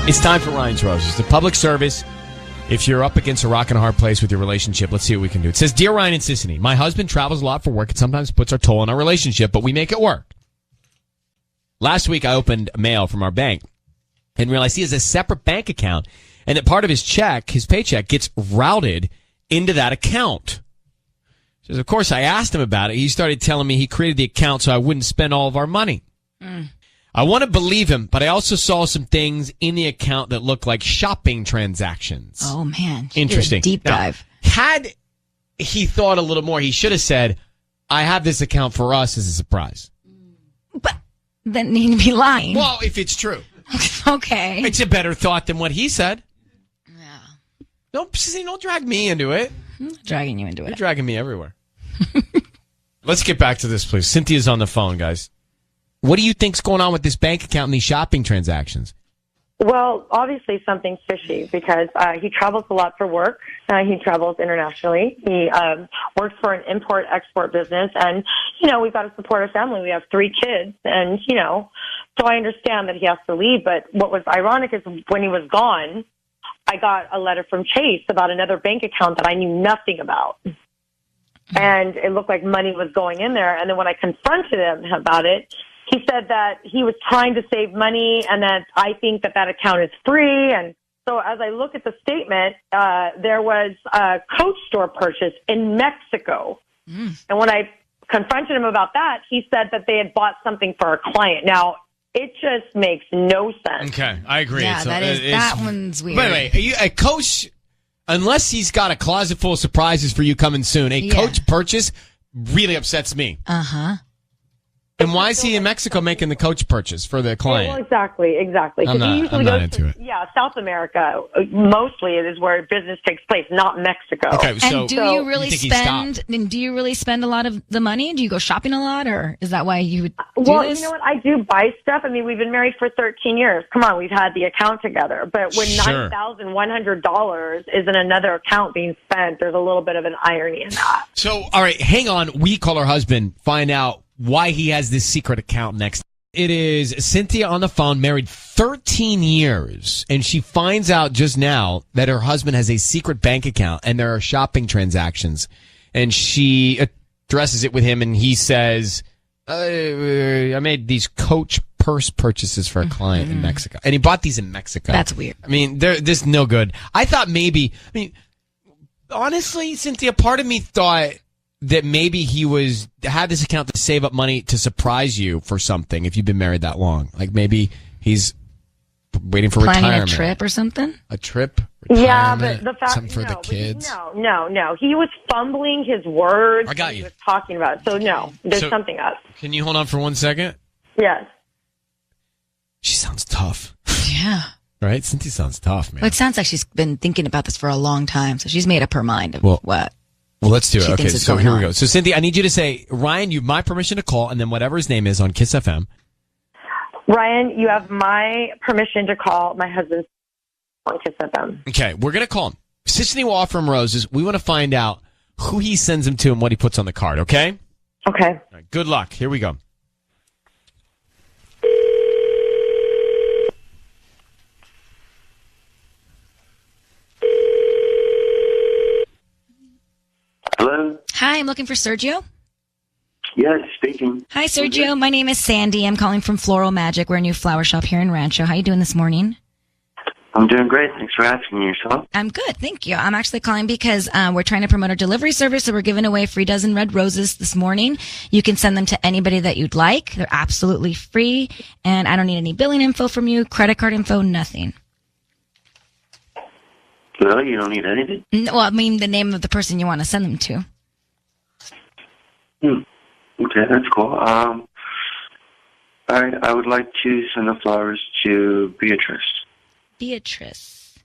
It's time for Ryan's Roses, the public service. If you're up against a rock and a hard place with your relationship, let's see what we can do. It says, Dear Ryan and Sissany, my husband travels a lot for work. It sometimes puts our toll on our relationship, but we make it work. Last week, I opened mail from our bank and realized he has a separate bank account and that part of his paycheck gets routed into that account. Says, of course, I asked him about it. He started telling me he created the account so I wouldn't spend all of our money. I want to believe him, but I also saw some things in the account that look like shopping transactions. Oh, man. Interesting. Deep dive. Now, had he thought a little more, he should have said, I have this account for us as a surprise. But then he'd be lying. Well, if it's true. Okay. It's a better thought than what he said. Yeah. Don't drag me into it. I'm not dragging you into it. You're dragging me everywhere. Let's get back to this, please. Cynthia's on the phone, guys. What do you think's going on with this bank account and these shopping transactions? Well, obviously something's fishy because he travels a lot for work. He travels internationally. He works for an import-export business. And, we've got to support our family. We have 3 kids. And, so I understand that he has to leave. But what was ironic is when he was gone, I got a letter from Chase about another bank account that I knew nothing about. And it looked like money was going in there. And then when I confronted him about it, he said that he was trying to save money and that I think that account is free. And so as I look at the statement, there was a Coach store purchase in Mexico. And when I confronted him about that, he said that they had bought something for a client. Now, it just makes no sense. Okay, I agree. Yeah, that one's weird. By the way, a Coach, unless he's got a closet full of surprises for you coming soon, Coach purchase really upsets me. Uh-huh. And why is he in Mexico making the Coach purchase for the client? Well, exactly. I'm not into it. Yeah, South America mostly is where business takes place, not Mexico. Okay, so and do you really spend a lot of the money? Do you go shopping a lot, or is that why you would do this? You know what? I do buy stuff. I mean, we've been married for 13 years. Come on, we've had the account together. But when $9,100 is in another account being spent, there's a little bit of an irony in that. So, all right, hang on. We call her husband, find out why he has this secret account next. It is Cynthia on the phone, married 13 years, and she finds out just now that her husband has a secret bank account and there are shopping transactions. And she addresses it with him, and he says, I made these Coach purse purchases for a client in Mexico. And he bought these in Mexico. That's weird. I mean, this is no good. I thought honestly, Cynthia, part of me thought that maybe he had this account to save up money to surprise you for something if you've been married that long. Like maybe he's waiting for planning retirement. A trip or something? A trip? Retirement, yeah, but the fact something for the kids? No. He was fumbling his words. I got you. He was talking about it. So no, there's something up. Can you hold on for 1 second? Yes. She sounds tough. Yeah. Right? Cynthia sounds tough, man. Well, it sounds like she's been thinking about this for a long time, so she's made up her mind of what. Well, let's do it. Okay, so here we on. go. So, Cynthia, I need you to say, Ryan, you have my permission to call, and then whatever his name is on Kiss FM. Ryan, you have my permission to call my husband on Kiss FM. Okay, we're going to call him. Sissany will offer him roses. We want to find out who he sends them to and what he puts on the card, okay? Okay. All right, good luck. Here we go. Hello? Hi, I'm looking for Sergio. Yes, speaking. Hi, Sergio. My name is Sandy. I'm calling from Floral Magic. We're a new flower shop here in Rancho. How are you doing this morning? I'm doing great. Thanks for asking. Yourself? I'm good, thank you. I'm actually calling because we're trying to promote our delivery service, so we're giving away a free dozen red roses this morning. You can send them to anybody that you'd like. They're absolutely free, and I don't need any billing info from you, credit card info, nothing. Really? You don't need anything? No, well, I mean the name of the person you want to send them to. Okay, that's cool. All right, I would like to send the flowers to Beatrice. Beatrice.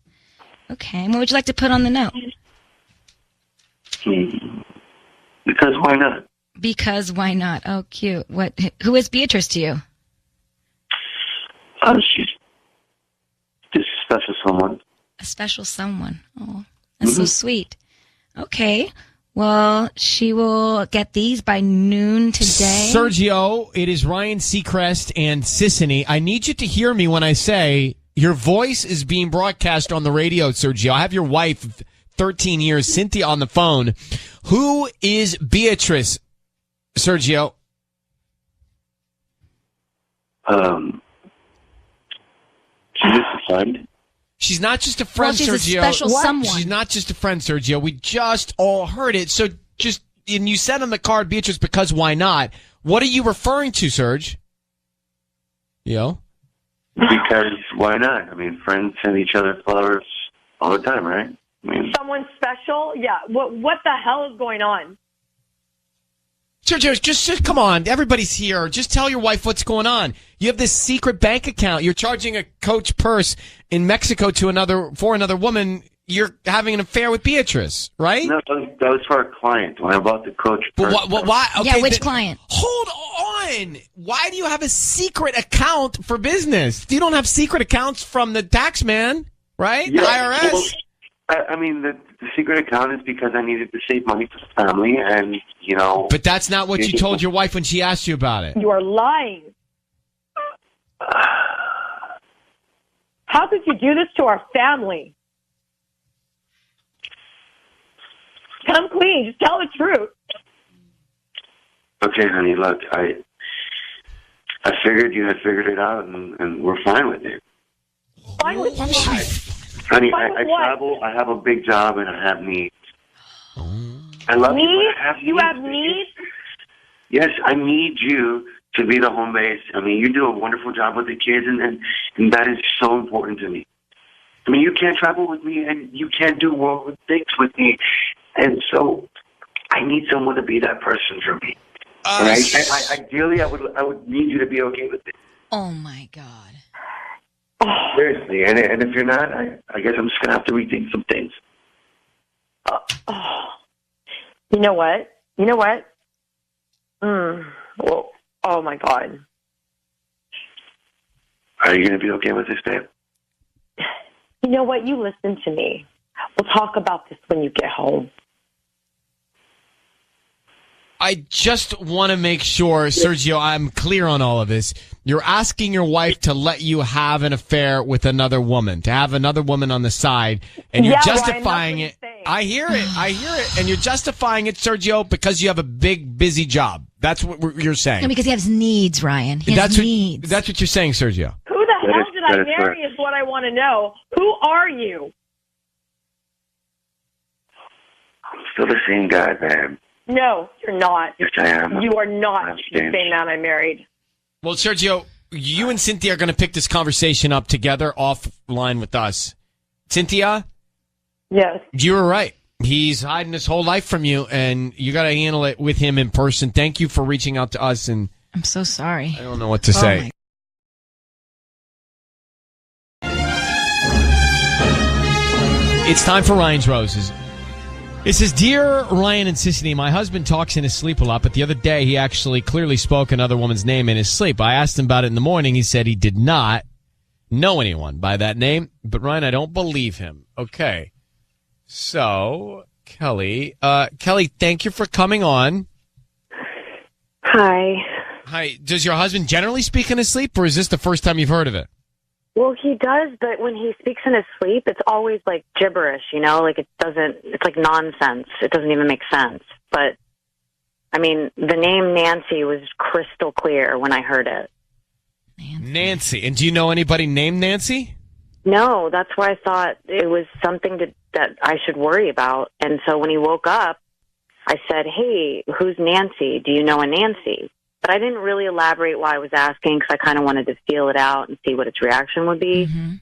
Okay, and what would you like to put on the note? Because why not? Because why not? Oh, cute. Who is Beatrice to you? She's just a special someone. A special someone. Oh, that's so sweet. Okay. Well, she will get these by noon today. Sergio, it is Ryan Seacrest and Sissany. I need you to hear me when I say Your voice is being broadcast on the radio, Sergio. I have your wife, 13 years, Cynthia, on the phone. Who is Beatrice, Sergio? She's just a friend. She's not just a friend, she's Sergio. a special someone. She's not just a friend, Sergio. We just all heard it. So and you said on the card, Beatrice, because why not? What are you referring to, Serge? Yo? Because why not? I mean, friends send each other flowers all the time, right? I mean, Someone special? Yeah. What the hell is going on? Sergio, just come on. Everybody's here. Just tell your wife what's going on. You have this secret bank account. You're charging a Coach purse in Mexico for another woman. You're having an affair with Beatrice, right? no, that was for a client when I bought the Coach purse. But why? Okay, Yeah, which client? Hold on. Why do you have a secret account for business? You don't have secret accounts from the tax man, right? Yeah, The IRS. well, I mean, the secret account is because I needed to save money for the family, and, you know... But that's not what you told your wife when she asked you about it. You are lying. How could you do this to our family? Come clean. Just tell the truth. Okay, honey, look, I figured you had figured it out, and we're fine with it. Fine with what? Honey, Fine I with what? travel, I have a big job, and I have needs. I love you, Needs? but I have You needs. have needs? Yes, I need you to be the home base. I mean, you do a wonderful job with the kids, and that is so important to me. I mean, you can't travel with me, and you can't do world things with me, and so I need someone to be that person for me. Right? Ideally, I would need you to be okay with it. Oh, my God. Seriously, and if you're not, I guess I'm just gonna have to rethink some things. You know what? Well, oh, my God. Are you gonna be okay with this, babe? You know what? You listen to me. We'll talk about this when you get home. I just want to make sure, Sergio, I'm clear on all of this. You're asking your wife to let you have an affair with another woman, to have another woman on the side, and you're Yeah, justifying Ryan, that's it. what he's saying. I hear it. And you're justifying it, Sergio, because you have a big, busy job. That's what you're saying. No, because he has needs, Ryan. He has needs. That's what you're saying, Sergio. Who the hell did I that is marry correct. is what I want to know. Who are you? I'm still the same guy, man. No, you're not. Yes, I am. You are not I've the changed. same man I married. Well, Sergio, you and Cynthia are going to pick this conversation up together offline with us. Cynthia, Yes. you were right. He's hiding his whole life from you, and you got to handle it with him in person. Thank you for reaching out to us, and I'm so sorry. I don't know what to say. my- It's time for Ryan's Roses. It says, Dear Ryan and Sissany, my husband talks in his sleep a lot, but the other day he actually clearly spoke another woman's name in his sleep. I asked him about it in the morning. He said he did not know anyone by that name. But Ryan, I don't believe him. Okay. So, Kelly, thank you for coming on. Hi. Hi. Does your husband generally speak in his sleep, or is this the first time you've heard of it? Well, he does, but when he speaks in his sleep, it's always like gibberish, you know, like it's like nonsense. It doesn't even make sense. But, I mean, the name Nancy was crystal clear when I heard it. Nancy. And do you know anybody named Nancy? No, that's why I thought it was something that I should worry about. And so when he woke up, I said, hey, who's Nancy? Do you know a Nancy? But I didn't really elaborate why I was asking because I kind of wanted to feel it out and see what its reaction would be. Mm-hmm.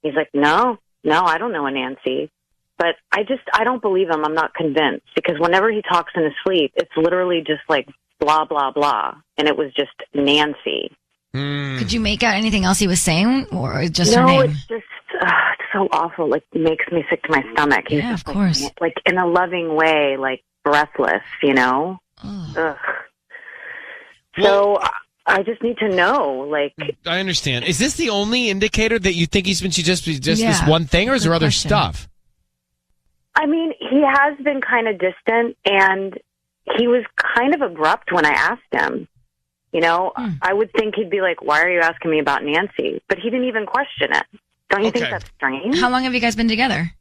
He's like, no, I don't know a Nancy. But I don't believe him. I'm not convinced because whenever he talks in his sleep, it's literally just like blah, blah, blah. And it was just Nancy. Could you make out anything else he was saying, or just her No, name? it's just it's so awful. Like, it makes me sick to my stomach. He's Yeah, just of course. Like in a loving way, like breathless, you know? Ugh. Ugh. Well- So I just need to know, like, I understand. Is this the only indicator that you think he's been just this Yeah, one thing, or is there good other question. stuff? I mean, he has been kind of distant, and he was kind of abrupt when I asked him. You know, I would think he'd be like, why are you asking me about Nancy? But he didn't even question it. Don't you think Okay. that's strange? How long have you guys been together?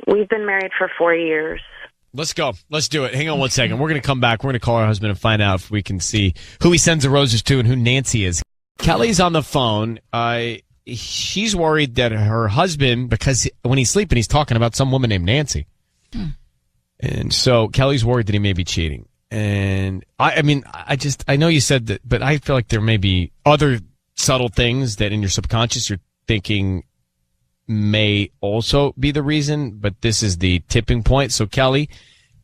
We've been married for 4 years. Let's go. Let's do it. Hang on one second. We're going to come back. We're going to call her husband and find out if we can see who he sends the roses to and who Nancy is. Kelly's on the phone. She's worried that her husband, because when he's sleeping, he's talking about some woman named Nancy. And so Kelly's worried that he may be cheating. And I know you said that, but I feel like there may be other subtle things that in your subconscious you're thinking may also be the reason, but this is the tipping point. So Kelly,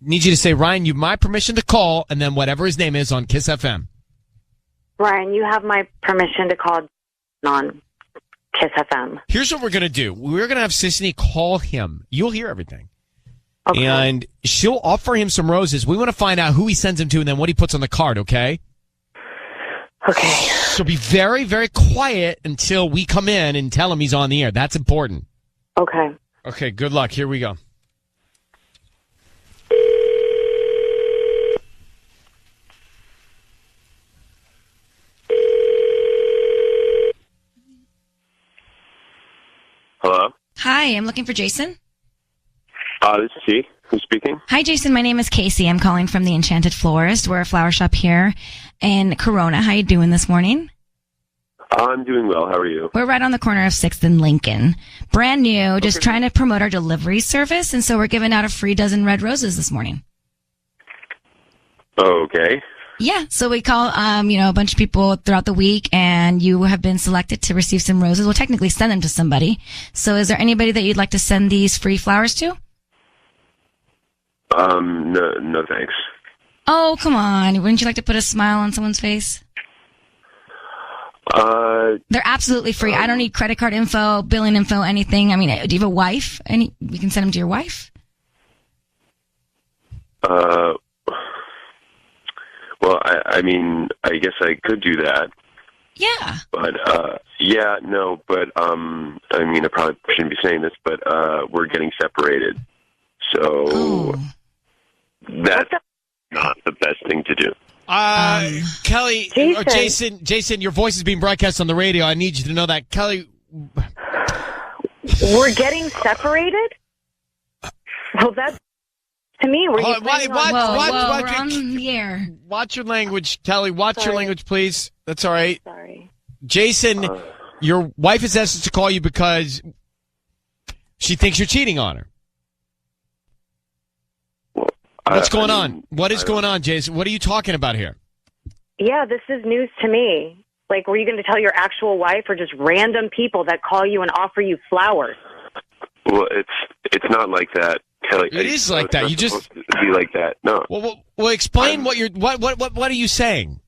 need you to say, Ryan, you have my permission to call, and then whatever his name is on Kiss FM. Ryan, you have my permission to call on Kiss FM. Here's what we're going to do. We're going to have Sissany call him. You'll hear everything. Okay. And she'll offer him some roses. We want to find out who he sends them to and then what he puts on the card, okay? Okay. So be very, very quiet until we come in and tell him he's on the air. That's important. Okay. Okay, good luck. Here we go. Hello? Hi, I'm looking for Jason. This is he. Who's speaking? Hi, Jason. My name is Casey. I'm calling from the Enchanted Florist. We're a flower shop here in Corona. How you doing this morning? I'm doing well. How are you? We're right on the corner of 6th and Lincoln. Brand new, just trying to promote our delivery service, and so we're giving out a free dozen red roses this morning. Okay. Yeah, so we call, a bunch of people throughout the week, and you have been selected to receive some roses. We'll technically send them to somebody. So is there anybody that you'd like to send these free flowers to? No thanks. Oh, come on. Wouldn't you like to put a smile on someone's face? They're absolutely free. I don't need credit card info, billing info, anything. I mean, do you have a wife? We can send them to your wife? Well, I guess I could do that. Yeah. But, I probably shouldn't be saying this, but, we're getting separated. So, that's not the best thing to do. Kelly, Jason, your voice is being broadcast on the radio. I need you to know that. Kelly. We're getting separated? Well, that's, to me, we're we're on the air. Watch your language, Kelly. Watch your language, please. That's all right. Sorry. Jason, your wife has asked us to call you because she thinks you're cheating on her. What's going on? What is going on, Jason? What are you talking about here? Yeah, this is news to me. Like, were you going to tell your actual wife or just random people that call you and offer you flowers? Well, it's not like that, Kelly. It is like that. You just supposed to be like that. No. Well, explain what are you saying?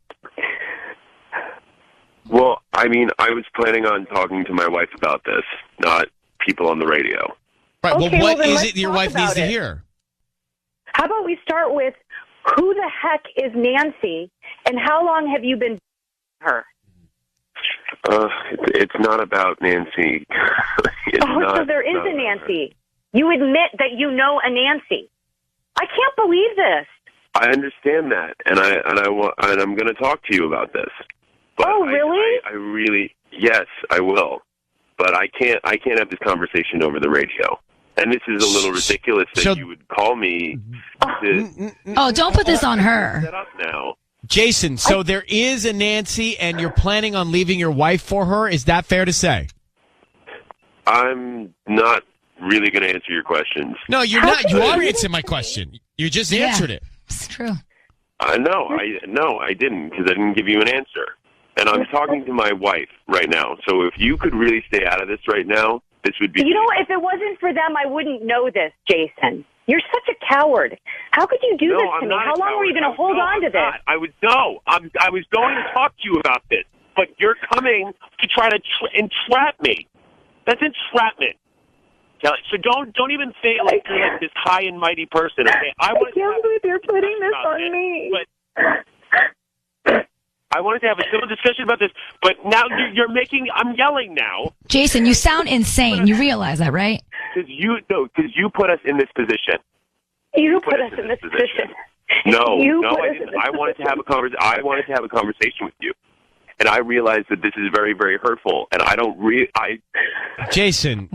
Well, I was planning on talking to my wife about this, not people on the radio. Right. Okay, well, what then is let's it your talk wife needs about to it. hear? How about we start with who the heck is Nancy and how long have you been her? It's not about Nancy. So there is a Nancy. You admit that you know a Nancy. I can't believe this. I understand that, and I'm going to talk to you about this. But Oh, really? I really, yes, I will. But I can't have this conversation over the radio. And this is a little ridiculous that you would call me. Oh, don't put this on her. Set up now. Jason, so there is a Nancy, and you're planning on leaving your wife for her? Is that fair to say? I'm not really going to answer your questions. No, you're not. You are answering my question. You just answered it. It's true. No, I didn't, because I didn't give you an answer. And I'm talking to my wife right now. So if you could really stay out of this right now, this would be... You know, if it wasn't for them, I wouldn't know this, Jason. You're such a coward. How could you do this to me? How long were you going to hold on to this? I was going to talk to you about this, but you're coming to try to entrap me. That's entrapment. So don't even say it like you're like this high and mighty person. Okay? I can't believe you're putting this on me. I wanted to have a civil discussion about this, but now I'm yelling now. Jason, you sound insane. You realize that, right? Because you put us in this position. You put us in this position. No, I didn't. I wanted to have a conversation with you, and I realized that this is very, very hurtful. And Jason,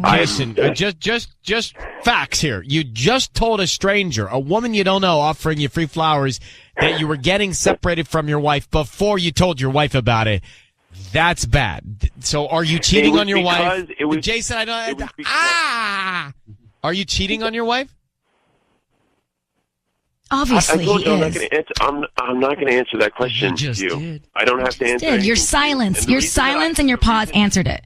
just facts here. You just told a stranger, a woman you don't know, offering you free flowers, that you were getting separated from your wife before you told your wife about it. That's bad. So, are you cheating on your wife? Jason, I don't. Are you cheating on your wife? Obviously, I told you I'm not going to answer that question to you. Did. I don't have to answer. Your silence, and your pause answered it.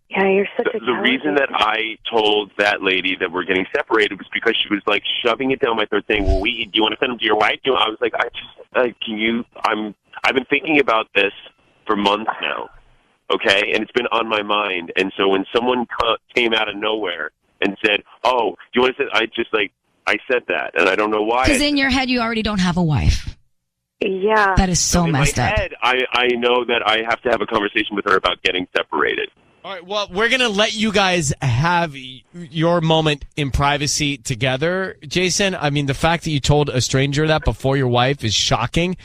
Yeah, you're such a The reason that I told that lady that we're getting separated was because she was like shoving it down my throat, saying, "Well, do you want to send them to your wife?" I was like, I've been thinking about this for months now, okay, and it's been on my mind. And so when someone came out of nowhere and said, "Oh, do you want to send?" I said that, and I don't know why. Because in your head, you already don't have a wife. Yeah, that is so messed up. In my head, I know that I have to have a conversation with her about getting separated. All right, well, we're going to let you guys have your moment in privacy together, Jason. I mean, the fact that you told a stranger that before your wife is shocking.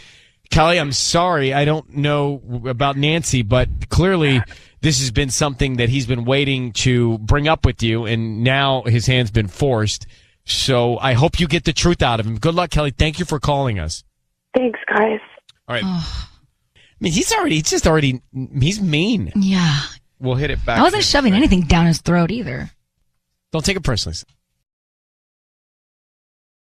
Kelly, I'm sorry. I don't know about Nancy, but clearly this has been something that he's been waiting to bring up with you, and now his hand's been forced. So I hope you get the truth out of him. Good luck, Kelly. Thank you for calling us. Thanks, guys. All right. I mean, he's mean. Yeah. We'll hit it back. I wasn't shoving anything down his throat either. Don't take it personally.